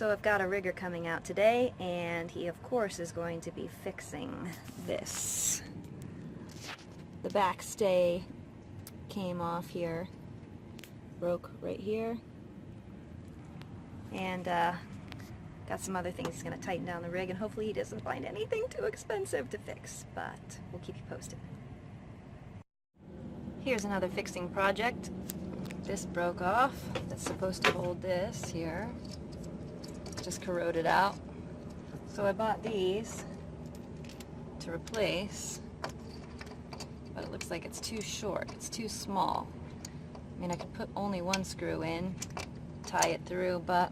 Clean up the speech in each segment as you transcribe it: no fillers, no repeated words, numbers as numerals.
So I've got a rigger coming out today, and he of course is going to be fixing this. The back stay came off here, broke right here, and got some other things he's going to tighten down the rig, and hopefully he doesn't find anything too expensive to fix, but we'll keep you posted. Here's another fixing project. This broke off. That's supposed to hold this here. Just corroded out. So I bought these to replace, but it looks like it's too short. It's too small. I mean, I could put only one screw in, tie it through, but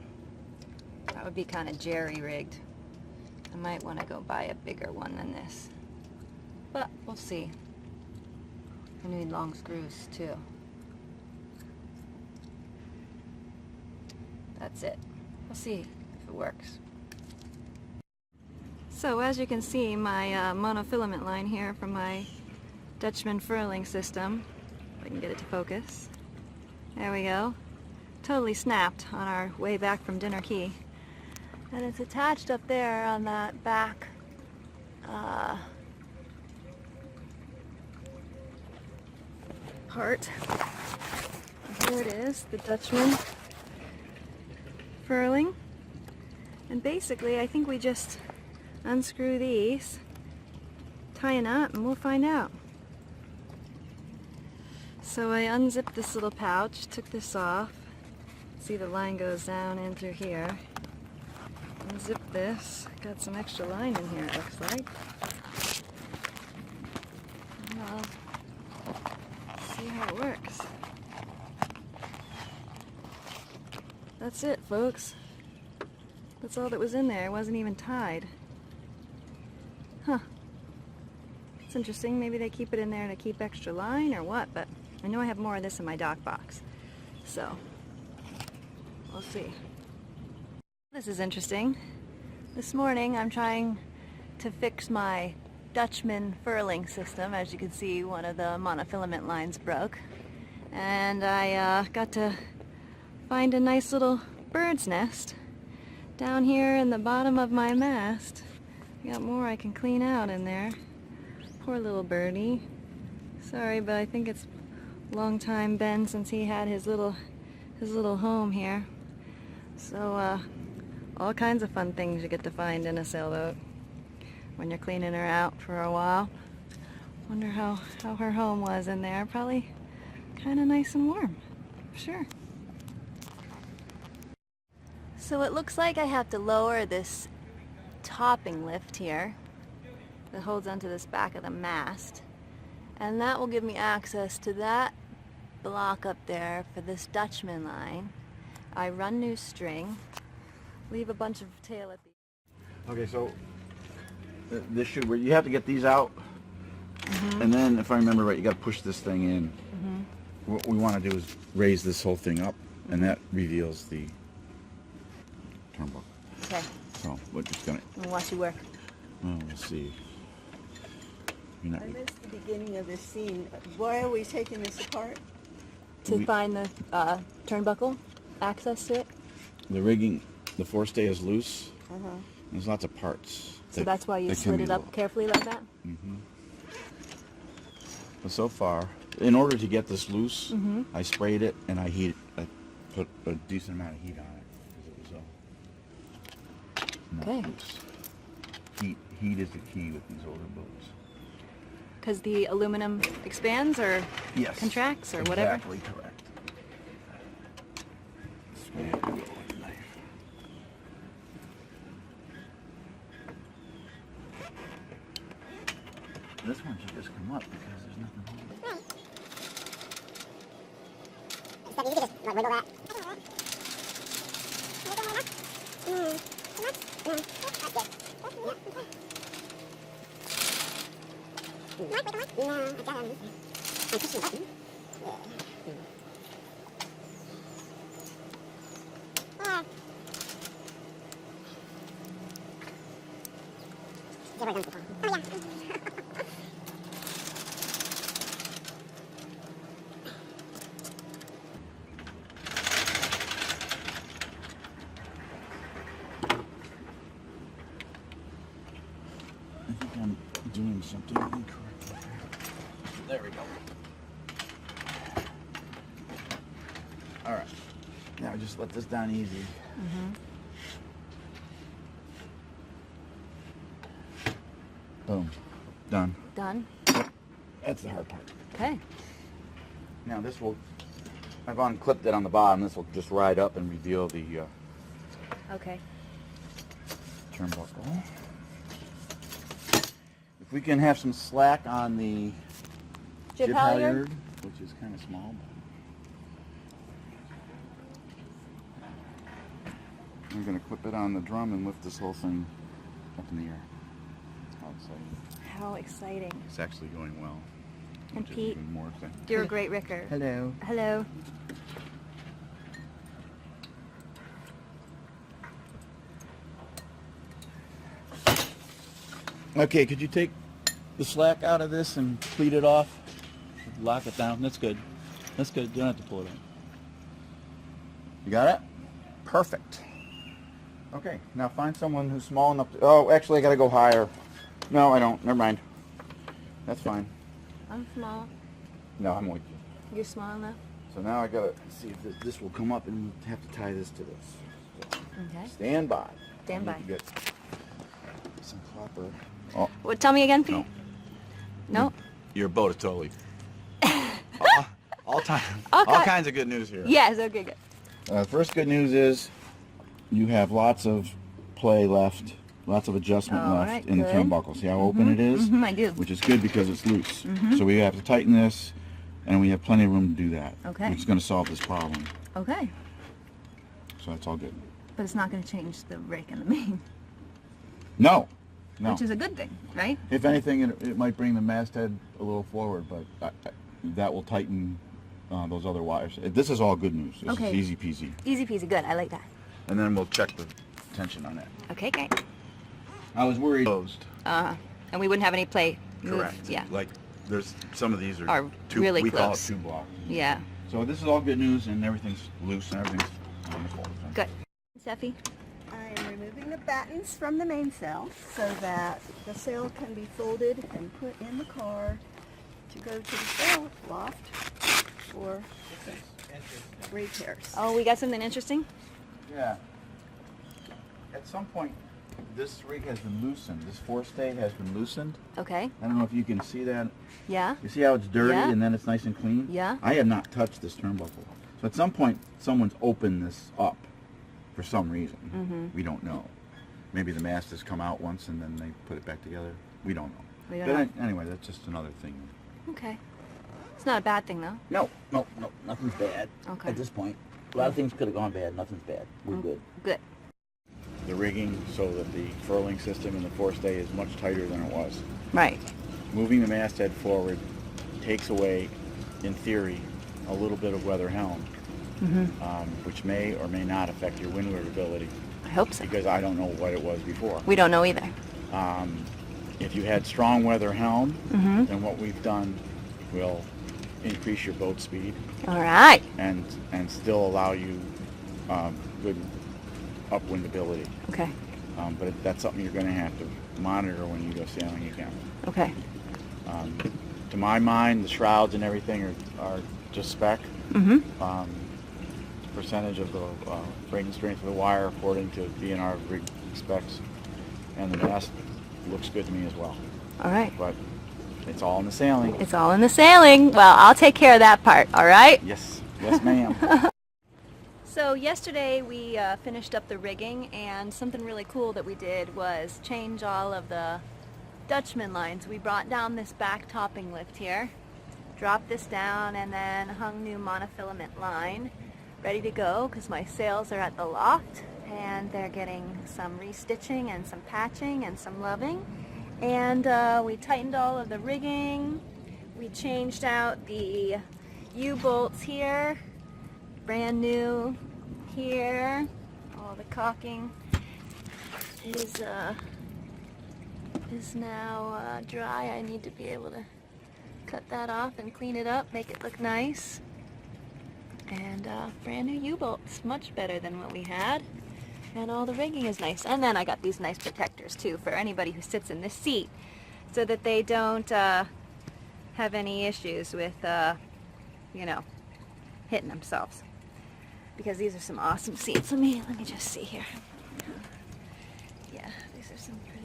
that would be kind of jerry-rigged. I might want to go buy a bigger one than this, but we'll see. I need long screws too. That's it. We'll see if it works. So as you can see, my monofilament line here from my Dutchman Furling system, if I can get it to focus. There we go. Totally snapped on our way back from Dinner Key. And it's attached up there on that back part. Here it is, the Dutchman Furling. And basically I think we just unscrew these, tie a knot, and we'll find out. So I unzipped this little pouch, took this off. See, the line goes down in through here. Unzip this. Got some extra line in here, it looks like. Well, see how it works. That's it, folks. That's all that was in there. It wasn't even tied. Huh. It's interesting. Maybe they keep it in there to keep extra line or what, but I know I have more of this in my dock box. So, we'll see. This is interesting. This morning I'm trying to fix my Dutchman Furling system. As you can see, one of the monofilament lines broke. And I got to find a nice little bird's nest down here in the bottom of my mast. I got more I can clean out in there. Poor little birdie. Sorry, but I think it's a long time been since he had his little home here. So all kinds of fun things you get to find in a sailboat when you're cleaning her out for a while. Wonder how her home was in there. Probably kind of nice and warm, sure. So it looks like I have to lower this topping lift here that holds onto this back of the mast, and that will give me access to that block up there for this Dutchman line. I run new string, leave a bunch of tail at the... Okay, so this should, where you have to get these out, and then if I remember right, you got to push this thing in. What we want to do is raise this whole thing up, and that reveals the turnbuckle. Okay. So we're just gonna. I'll watch you work. Oh, we'll see. I missed the beginning of this scene. Why are we taking this apart? To find the turnbuckle, access to it. The rigging, the forestay is loose. There's lots of parts. So that's why you slid it up carefully like that? But so far, in order to get this loose, I sprayed it and I put a decent amount of heat on it because it was not loose. Heat is the key with these older boats. Because the aluminum expands or contracts or whatever? Exactly correct. That's where you have to go with the knife. This one should just come up because there's nothing holding it. So you can just like wiggle that. No, I got him. I'm pushing the button. Yeah. Never done before. Oh yeah. There we go. All right. Now just let this down easy. Boom. Done. Done. That's the hard part. Okay. Now this will, I've unclipped it on the bottom. This will just ride up and reveal the Okay. turnbuckle. If we can have some slack on the Jib halyard? which is kind of small. We're going to clip it on the drum and lift this whole thing up in the air. How exciting. How exciting. It's actually going well. And which is Pete, even more exciting. you're a great ricker. Hello. Hello. Okay, could you take the slack out of this and pleat it off? Lock it down. That's good. That's good. You don't have to pull it out. You got it? Perfect. Okay, now find someone who's small enough to... Oh, actually, I got to go higher. No, I don't. Never mind. That's fine. I'm small. No, I'm with you. You're small enough? So now I got to see if this will come up and we'll have to tie this to this. So, Okay. stand by. Stand by. I need to get some copper. Oh, What? Tell me again, Pete. no. No? Your boat is totally... all Okay. kinds of good news here. Yes, okay, good. First good news is you have lots of play left, lots of adjustment All left right, in the good. turnbuckle. See how open it is? I do. Which is good because it's loose. So we have to tighten this, and we have plenty of room to do that. Okay. Which is going to solve this problem. Okay. So that's all good. But it's not going to change the rake and the main, No. No. which is a good thing, right? If anything, it might bring the masthead a little forward, but that will tighten those other wires. This is all good news. This Okay. is easy peasy. Easy peasy, good. I like that. And then we'll check the tension on that. Okay, great. I was worried. Closed. And we wouldn't have any play move. Correct. Yeah. Like there's some of these Are are really we call it close. 2 blocks. Yeah. So this is all good news, and everything's loose and everything's wonderful. Good. Steffi? I am removing the battens from the mainsail so that the sail can be folded and put in the car to go to the sail loft for repairs. Oh, we got something interesting? Yeah. At some point, this rig has been loosened. This forestay has been loosened. Okay. I don't know if you can see that. Yeah? You see how it's dirty Yeah. and then it's nice and clean? Yeah. I have not touched this turnbuckle. So at some point, someone's opened this up for some reason. We don't know. Maybe the mast has come out once and then they put it back together. We don't know. We don't But know. anyway, that's just another thing. Okay. It's not a bad thing, though. No, nothing's bad Okay. at this point. A lot of things could have gone bad. Nothing's bad. We're good. Good. The rigging so that the furling system in the forestay is much tighter than it was. Right. Moving the masthead forward takes away, in theory, a little bit of weather helm, which may or may not affect your windward ability, I hope so. because I don't know what it was before. We don't know either. If you had strong weather helm, then what we've done will increase your boat speed All right. and still allow you good upwind ability. Okay. But that's something you're going to have to monitor when you go sailing again. Okay. To my mind, the shrouds and everything are just spec. Percentage of the breaking strength of the wire according to BNR rig specs, and the mast looks good to me as well. All right. But it's all in the sailing. It's all in the sailing. Well, I'll take care of that part. All right? Yes, ma'am. So yesterday we finished up the rigging, and something really cool that we did was change all of the Dutchman lines. We brought down this back topping lift here, dropped this down, and then hung new monofilament line ready to go because my sails are at the loft and they're getting some restitching and some patching and some loving. And we tightened all of the rigging. We changed out the U-bolts here, brand new here. All the caulking is now dry. I need to be able to cut that off and clean it up, make it look nice. And brand new U-bolts, much better than what we had. And all the rigging is nice. And then I got these nice protectors too for anybody who sits in this seat, so that they don't have any issues with, you know, hitting themselves. Because these are some awesome seats. Let me just see here. Yeah, these are some pretty